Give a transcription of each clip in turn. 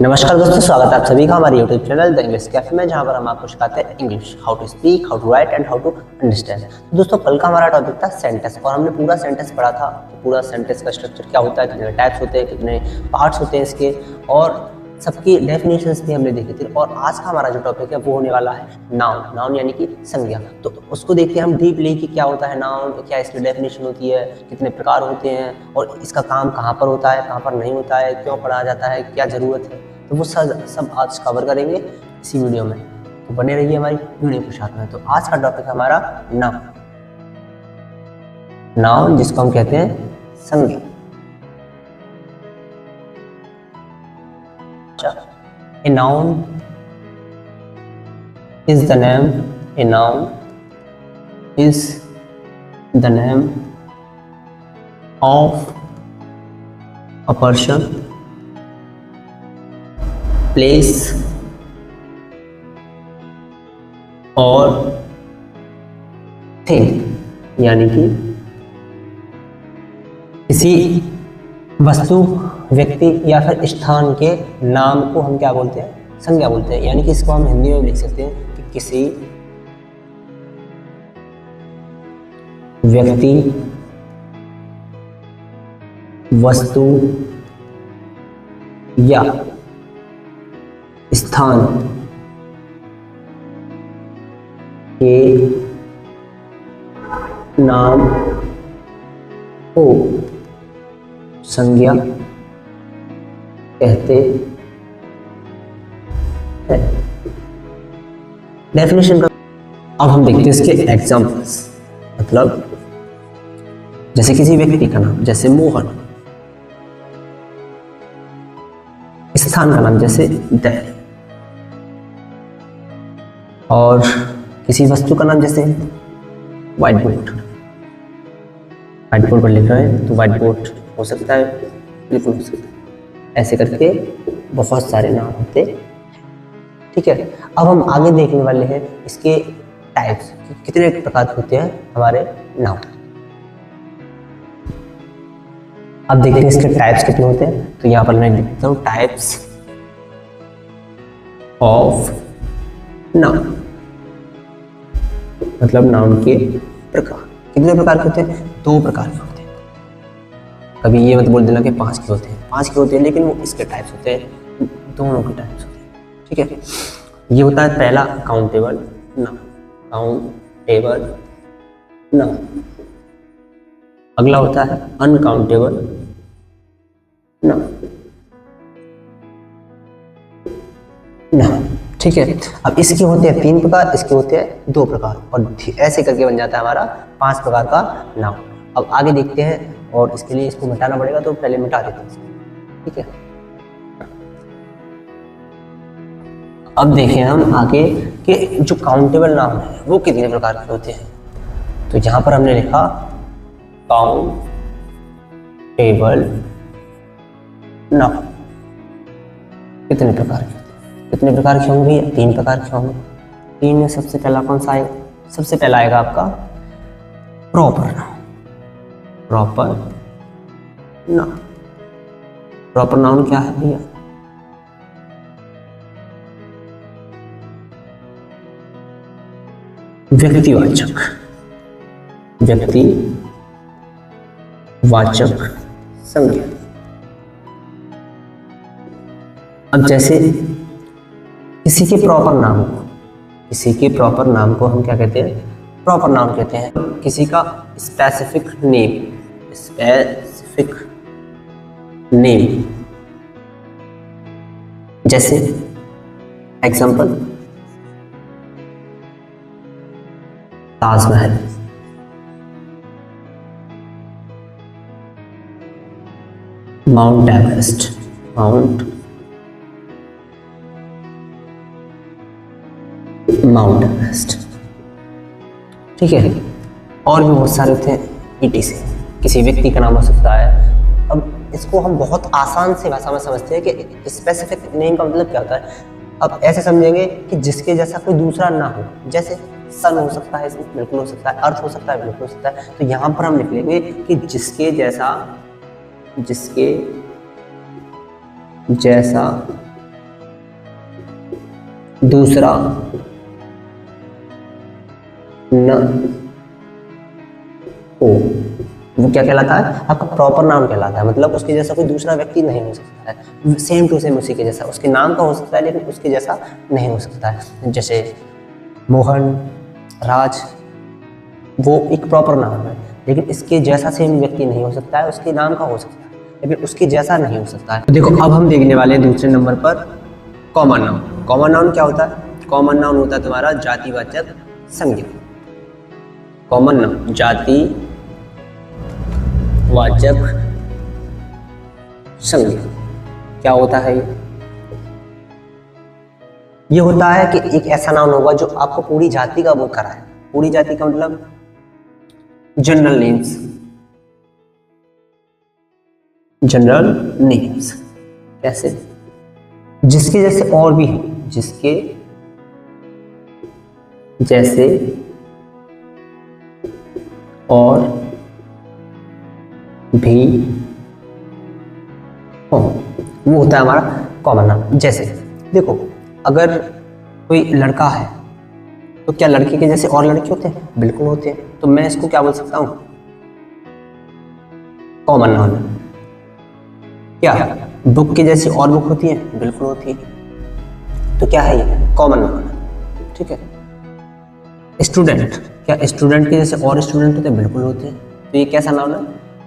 नमस्कार दोस्तों, स्वागत है आप सभी का हमारे YouTube channel the English cafe में, जहां पर हम आपको सिखाते हैं English, how to speak, how to write and how to understand. दोस्तों, कल का हमारा टॉपिक था सेंटेंस और हमने पूरा सेंटेंस पढ़ा था। पूरा सेंटेंस का स्ट्रक्चर क्या होता है, कितने टाइप्स होते हैं, कितने पार्ट्स होते हैं इसके, और सबकी डेफिनेशंस भी हमने देखी थी। और आज का हमारा जो टॉपिक है वो होने वाला है नाउन। नाउन यानी कि संज्ञा। तो उसको देखते हैं हम डीपली कि क्या होता है नाउन, क्या इसकी डेफिनेशन होती है, कितने प्रकार होते हैं और इसका काम कहाँ पर होता है, कहाँ पर नहीं होता है, क्यों पढ़ाया जाता है, क्या ज़रूरत है। तो वो सब आज कवर करेंगे इसी वीडियो में। तो बने रहिए हमारी वीडियो के साथ में। तो आज का टॉपिक है हमारा नाउन। नाउन जिसको हम कहते हैं संज्ञा। A noun is the name. A noun is the name of a person, place or thing, यानी कि किसी वस्तु, व्यक्ति या फिर स्थान के नाम को हम क्या बोलते हैं, संज्ञा बोलते हैं। यानी कि इसको हम हिंदी में लिख सकते हैं कि किसी व्यक्ति, वस्तु या स्थान के नाम को संज्ञा कहते हैं। डेफिनेशन का अब हम देखते हैं इसके एग्जांपल्स। मतलब जैसे किसी व्यक्ति का नाम जैसे मोहन, स्थान का नाम जैसे दिल्ली, और किसी वस्तु का नाम जैसे व्हाइट बोर्ड। व्हाइट बोर्ड पर लिख रहे हैं तो व्हाइट बोर्ड हो सकता है, बिल्कुल हो सकता है। ऐसे करके बहुत सारे नाम होते हैं। ठीक है, अब हम आगे देखने वाले हैं इसके टाइप्स, कितने प्रकार होते हैं हमारे नाम। अब देखते हैं इसके टाइप्स कितने होते हैं। तो यहाँ पर मैं लिखता हूँ टाइप्स ऑफ नाउन, मतलब नाउन के प्रकार। कितने प्रकार के होते हैं? 2 प्रकार के होते हैं। कभी ये मत बोल देना कि 5 के होते हैं। 5 के होते हैं, लेकिन वो इसके टाइप्स होते हैं, दोनों के टाइप्स होते हैं। ठीक है, ये होता है पहला काउंटेबल नाउन। Countable noun. अगला होता है अनकाउंटेबल नाउन। ठीक है, अब इसके होते हैं 3 प्रकार, इसके होते हैं 2 प्रकार, और ऐसे करके बन जाता है हमारा 5 प्रकार का नाउन। अब आगे देखते हैं, और इसके लिए इसको मिटाना पड़ेगा, तो पहले मिटा देते हैं। ठीक है, अब देखें हम आगे कि जो काउंटेबल नाउन है वो कितने प्रकार के होते हैं। तो यहां पर हमने लिखा काउंटेबल नाउन। कितने प्रकार के, कितने प्रकार के होंगे? 3 प्रकार के होंगे। 3 में सबसे पहला कौन सा आएगा? सबसे पहला आएगा आपका proper noun. Proper noun. Proper noun क्या है भैया? व्यक्तिवाचक, व्यक्तिवाचक संज्ञा। अब जैसे किसी के प्रॉपर नाम को, किसी के प्रॉपर नाम को हम क्या कहते हैं? प्रॉपर नाउन कहते हैं। किसी का स्पेसिफिक नेम, स्पेसिफिक नेम, जैसे example Taj Mahal, mount Everest, mount Everest. ठीक है, और भी बहुत सारे होते हैं ETC। किसी व्यक्ति का नाम हो सकता है। अब इसको हम बहुत आसान से भाषा में समझते हैं कि स्पेसिफिक नेम का मतलब क्या होता है। अब ऐसे समझेंगे कि जिसके जैसा कोई दूसरा ना हो। जैसे सन हो सकता है, इसमें बिल्कुल हो सकता है, अर्थ हो सकता है, बिल्कुल हो सकता है। तो यहाँ पर हम लिख लेंगे कि जिसके जैसा दूसरा न हो, वो क्या कहलाता है? आपका प्रॉपर नाउन कहलाता है। मतलब उसके जैसा कोई दूसरा व्यक्ति नहीं हो सकता है, सेम टू सेम उसी के जैसा। उसके नाम का हो सकता है लेकिन उसके जैसा नहीं हो सकता है। जैसे मोहन, राज, वो एक प्रॉपर नाम है लेकिन इसके जैसा सेम व्यक्ति नहीं हो सकता है। उसके नाम का हो सकता है लेकिन उसके जैसा नहीं हो सकता है। तो देखो अब हम देखने वाले हैं दूसरे नंबर पर कॉमन नाउन। कॉमन नाउन क्या होता है? कॉमन नाउन होता है तुम्हारा जातिवाचक संज्ञा। कॉमन नाउन जातिवाचक संज्ञा क्या होता है? ये होता है कि एक ऐसा नाउन होगा जो आपको पूरी जाति का बोध कराए। पूरी जाति का मतलब जनरल नेम्स, जनरल नेम्स कैसे? जिसके जैसे और भी हैं, जिसके जैसे और भी हो, वो होता है हमारा कॉमन नाउन। जैसे देखो अगर कोई लड़का है तो क्या लड़के के जैसे और लड़के होते हैं? बिल्कुल होते हैं। तो मैं इसको क्या बोल सकता हूं? Common noun. क्या बुक के जैसी और बुक होती है? बिल्कुल होती है। तो क्या है ये? Common noun. ठीक है। स्टूडेंट, क्या स्टूडेंट के जैसे और स्टूडेंट होते हैं? बिल्कुल होते हैं। तो ये कैसा नाउन है?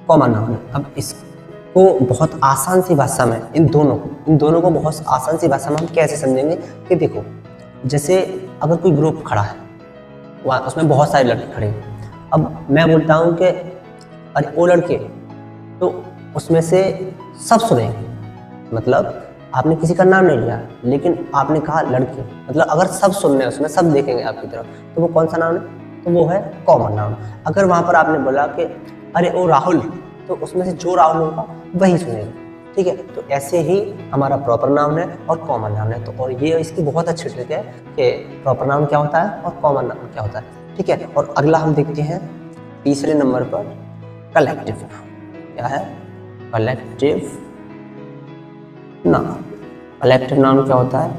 कॉमन नाउन है। अब इसको बहुत आसान सी भाषा में इन दोनों को बहुत आसान सी भाषा में हम कैसे समझेंगे कि देखो जैसे अगर कोई ग्रुप खड़ा है, वहाँ उसमें बहुत सारे लड़के खड़े हैं। अब मैं बोलता हूँ कि अरे वो लड़के, तो उसमें से सब सुनेंगे। मतलब आपने किसी का नाम नहीं लिया लेकिन आपने कहा लड़के, मतलब अगर सब सुन रहे हैं उसमें, सब देखेंगे आपकी तरफ, तो वो कौन सा नाउन है? तो वो है कॉमन नाउन। अगर वहाँ पर आपने बोला कि अरे ओ राहुल, तो उसमें से जो राहुल होगा वही सुनेगा। ठीक है। तो ऐसे ही हमारा प्रॉपर नाउन है और कॉमन नाउन है। तो और ये इसकी बहुत अच्छी ट्रिक है कि प्रॉपर नाउन क्या होता है और कॉमन नाउन क्या होता है। ठीक है। और अगला हम देखते हैं तीसरे नंबर पर कलेक्टिव नाउन। क्या है? Collective noun. कलेक्टिव नाउन क्या होता है?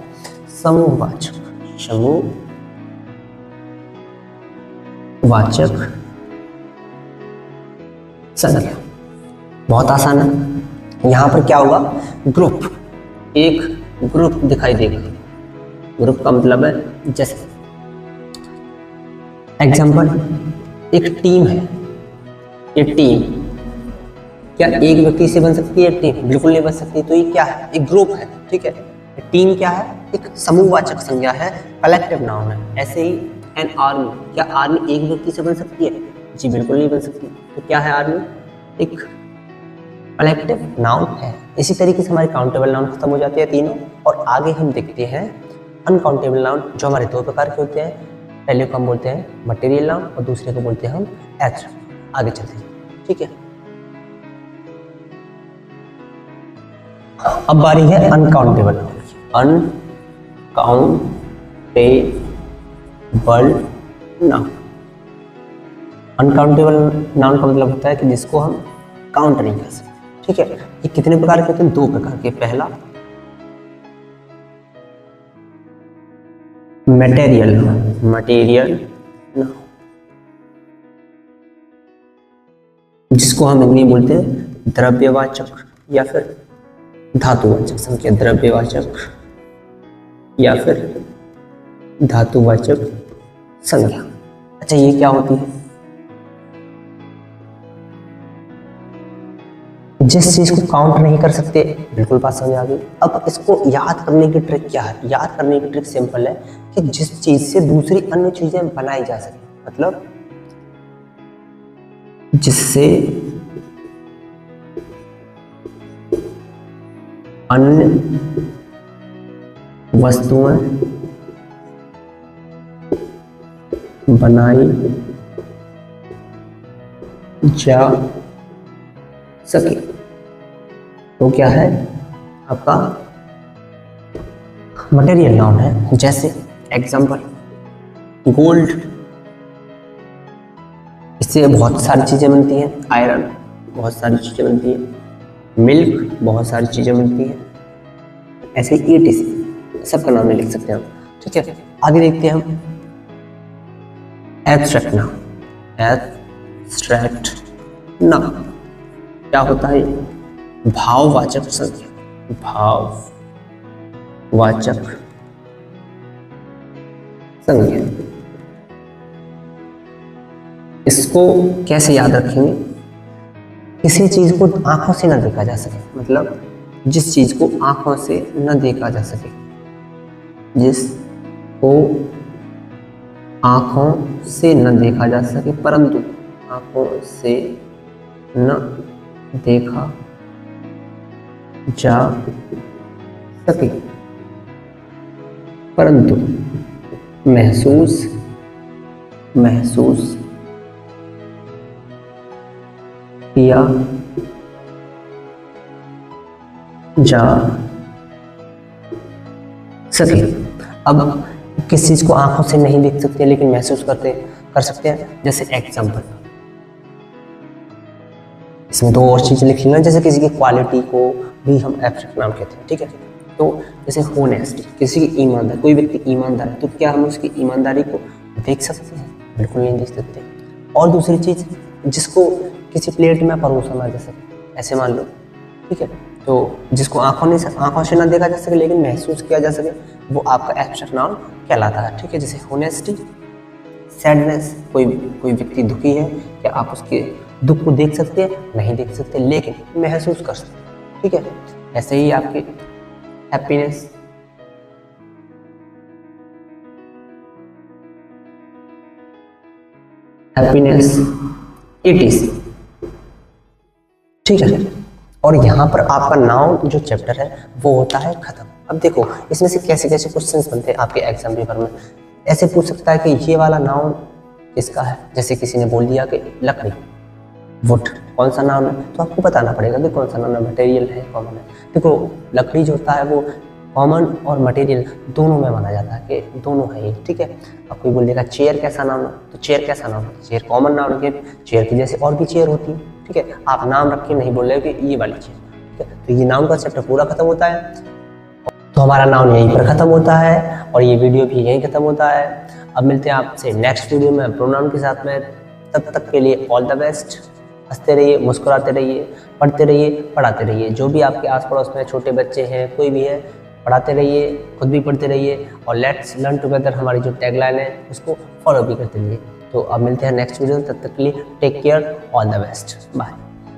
समूहवाचक, समूहवाचक संज्ञा। बहुत आसान है। यहाँ पर क्या होगा? ग्रुप, एक ग्रुप दिखाई देगा। ग्रुप का मतलब है जैसे एग्जाम्पल एक टीम है। ये टीम क्या एक व्यक्ति से बन सकती है? टीम बिल्कुल नहीं बन सकती। तो ये क्या है? एक ग्रुप है। ठीक है। टीम क्या है? एक समूहवाचक संज्ञा है, कलेक्टिव नाउन है। ऐसे ही एन आर्मी, क्या आर्मी एक व्यक्ति से बन सकती है? जी बिल्कुल नहीं बन सकती। तो क्या है आर्मी? एक कलेक्टिव नाउन है। इसी तरीके से हमारी काउंटेबल नाउन खत्म हो जाती है तीनों। और आगे हम देखते हैं अनकाउंटेबल नाउन, जो हमारे दो प्रकार के होते हैं। पहले को हम बोलते हैं मटेरियल नाउन और दूसरे को बोलते हैं हम एब्स्ट्रैक्ट। आगे चलते हैं। ठीक है। अब बारी है अनकाउंटेबल नाउन की। Uncountable noun. अनकाउंटेबल नाउन का मतलब होता है कि जिसको हम काउंट नहीं कर सकते। ठीक है। ये कितने प्रकार के होते हैं? दो प्रकार के। पहला मटेरियल नाउन, मटेरियल नाउन, जिसको हम इंग्लिश में बोलते हैं द्रव्यवाचक या फिर धातुवाचक संज्ञा। द्रव्यवाचक या फिर धातुवाचक संज्ञा। अच्छा ये क्या होती है? जिस चीज को काउंट नहीं कर सकते। बिल्कुल बात समझ आ गई। अब इसको याद करने की ट्रिक क्या है? याद करने की ट्रिक सिंपल है कि जिस चीज से दूसरी अन्य चीजें बनाई जा सके, मतलब जिससे अन्य वस्तुएं बनाई जा सके, तो क्या है? आपका मटेरियल नाउन है। जैसे एग्जांपल गोल्ड, इससे बहुत सारी चीजें बनती हैं। आयरन, बहुत सारी चीजें बनती हैं। मिल्क, बहुत सारी चीजें बनती हैं। ऐसे ETC सबका नाम नहीं लिख सकते हम। ठीक है, आगे देखते हैं हम एब्स्ट्रैक्ट नाउन। एब्स्ट्रैक्ट नाउन क्या होता है? भाववाचक संज्ञा। भाववाचक संज्ञा। इसको कैसे याद रखेंगे? किसी चीज को आंखों से न देखा जा सके, मतलब जिस चीज को आंखों से न देखा जा सके, जिसको आंखों से न देखा जा सके, परंतु आंखों से न देखा जा सके परंतु महसूस किया जा सके। अब किस चीज को आंखों से नहीं देख सकते लेकिन महसूस कर सकते हैं, जैसे एग्जाम्पल, इसमें दो और चीजें लिखी हैं, जैसे किसी की क्वालिटी को भी हम एब्स्ट्रैक्ट नाउन कहते हैं, ठीक है। तो जैसे होनेस्टी, किसी की ईमानदारी, कोई व्यक्ति ईमानदार है तो क्या हम उसकी ईमानदारी को देख सकते हैं? बिल्कुल नहीं देख सकते। और दूसरी चीज, जिसको किसी प्लेट में परोसा ना जा सके, ऐसे मान लो, ठीक है, तो जिसको आंखों से ना देखा जा सके लेकिन महसूस किया जा सके, वो आपका एब्स्ट्रैक्ट नाउन कहलाता है, ठीक है। जैसे होनेस्टी, सैडनेस, कोई व्यक्ति दुखी है, क्या आप उसके दुख को देख सकते हैं? नहीं देख सकते लेकिन महसूस कर सकते हैं, ठीक है। ऐसे ही आपके हैप्पीनेस, ETC, ठीक है। और यहाँ पर आपका नाउन जो चैप्टर है वो होता है खत्म। अब देखो इसमें से कैसे कैसे क्वेश्चंस बनते हैं आपके एग्जाम पेपर में। ऐसे पूछ सकता है कि ये वाला नाउन किसका है, जैसे किसी ने बोल दिया कि लकड़ी, वुड, कौन सा नाउन है, तो आपको बताना पड़ेगा कि कौन सा नाउन है, मटेरियल है, कॉमन है। देखो लकड़ी जो होता है वो कॉमन और मटेरियल दोनों में माना जाता है कि दोनों है ये, ठीक है। अब कोई बोल देगा चेयर कैसा नाउन है, तो चेयर कैसा नाउन है? चेयर कॉमन नाउन है, चेयर की जैसे और भी चेयर होती है, ठीक है। आप नाम रख के नहीं बोल रहे कि ये वाली चेयर, ठीक है। तो ये नाउन का चैप्टर पूरा खत्म होता है, तो हमारा नाउन यहीं पर खत्म होता है और ये वीडियो भी यहीं खत्म होता है। अब मिलते हैं आपसे नेक्स्ट वीडियो में प्रोनाउन के साथ में। तब तक के लिए ऑल द बेस्ट। हंसते रहिए, मुस्कुराते रहिए, पढ़ते रहिए, पढ़ाते रहिए। जो भी आपके आस पड़ोस में छोटे बच्चे हैं, कोई भी है, पढ़ाते रहिए, खुद भी पढ़ते रहिए और लेट्स लर्न टुगेदर हमारी जो टैगलाइन है उसको फॉलो भी करते रहिए। तो अब मिलते हैं नेक्स्ट वीडियो, तब तक के लिए take care, all the best, bye.